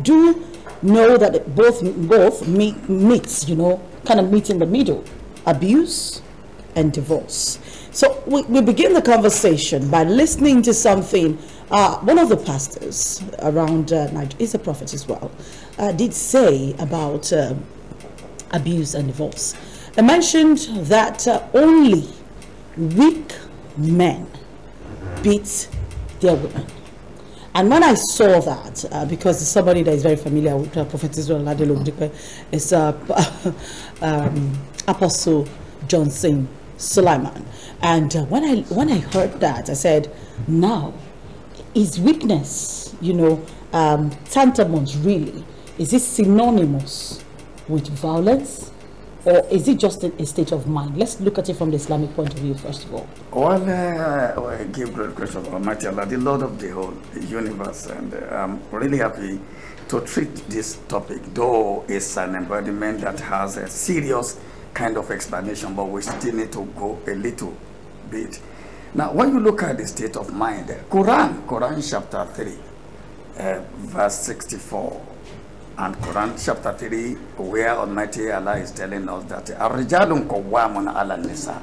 do know that it both meets, you know, kind of meet in the middle, abuse and divorce. So we begin the conversation by listening to something one of the pastors around Nigeria, is a prophet as well, did say about abuse and divorce. They mentioned that only weak men beat their women. And when I saw that, because somebody that is very familiar with Prophet Israel Ladelo is Apostle Johnson Sulaiman, and when I heard that, I said, now is weakness, you know, tantamount really? Is it synonymous with violence, or is it just a state of mind? Let's look at it from the Islamic point of view first of all. Well, I give great grace of Almighty Allah, the Lord of the whole universe, and I'm really happy to treat this topic, though it's an embodiment that has a serious kind of explanation, but we still need to go a little bit. Now, when you look at the state of mind, Quran chapter 3, verse 64, and Quran chapter 3, where Almighty Allah is telling us that Ar-rijalun qawwamun 'ala an-nisa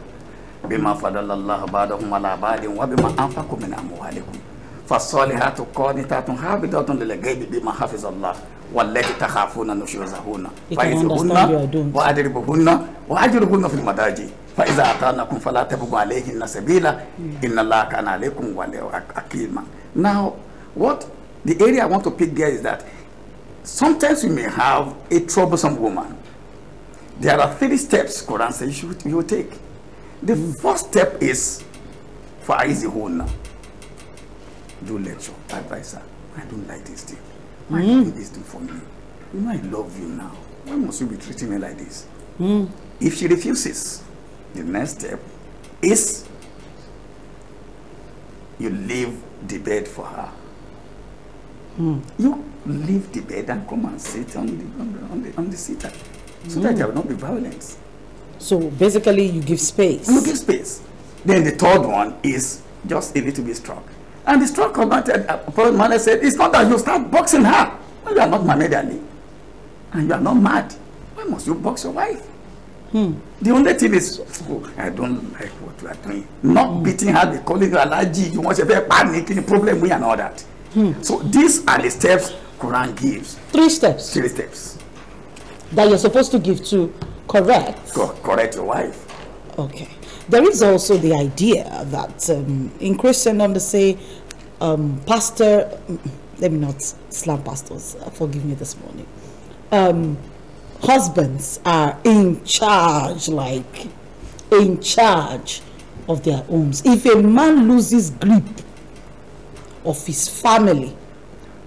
bima fadala Allah ba'dahum 'ala ba'din wa bima anfaqu min amwalikum fas-salihatu qanitatun hafidatun lil-ghaibi bima hafiza Allah wallati takhafuna nushuzahunna fa'idhuhunna wa adribuhunna wa ajruhunna fil madaji fa idza atanakum fala tabghu alayhinna sabila inna Allah kana alaykum wakima. Now, what the area I want to pick there is that sometimes we may have a troublesome woman. There are 3 steps Quran says you take. The first step is for Aizihuna. Do lecture, advise her. I don't like this thing. Why you do this thing for me? You know I love you now. Why must you be treating me like this? If she refuses, the next step is you leave the bed for her. You leave the bed and come and sit on the seater, so that there will not be violence. So basically, you give space. You give space. Then the third one is just a little bit struck. And the struck commented, Prophet Muhammad said, it's not that you start boxing her. Well, you are not Muhammad Ali, and you are not mad. Why must you box your wife? The only thing is, oh, I don't like what you are doing. Not beating her, they calling you allergy. You want to be panic, the problem we and all that. So these are the steps Quran gives. 3 steps. 3 steps that you're supposed to give to correct your wife. Okay. There is also the idea that in Christendom they say, pastor, let me not slam pastors, forgive me this morning. Husbands are in charge of their homes. If a man loses grip of his family,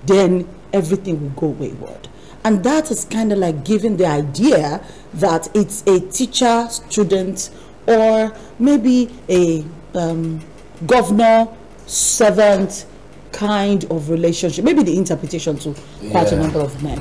then everything will go wayward. And that is kind of like giving the idea that it's a teacher student or maybe a governor servant kind of relationship, maybe the interpretation to quite a number of men.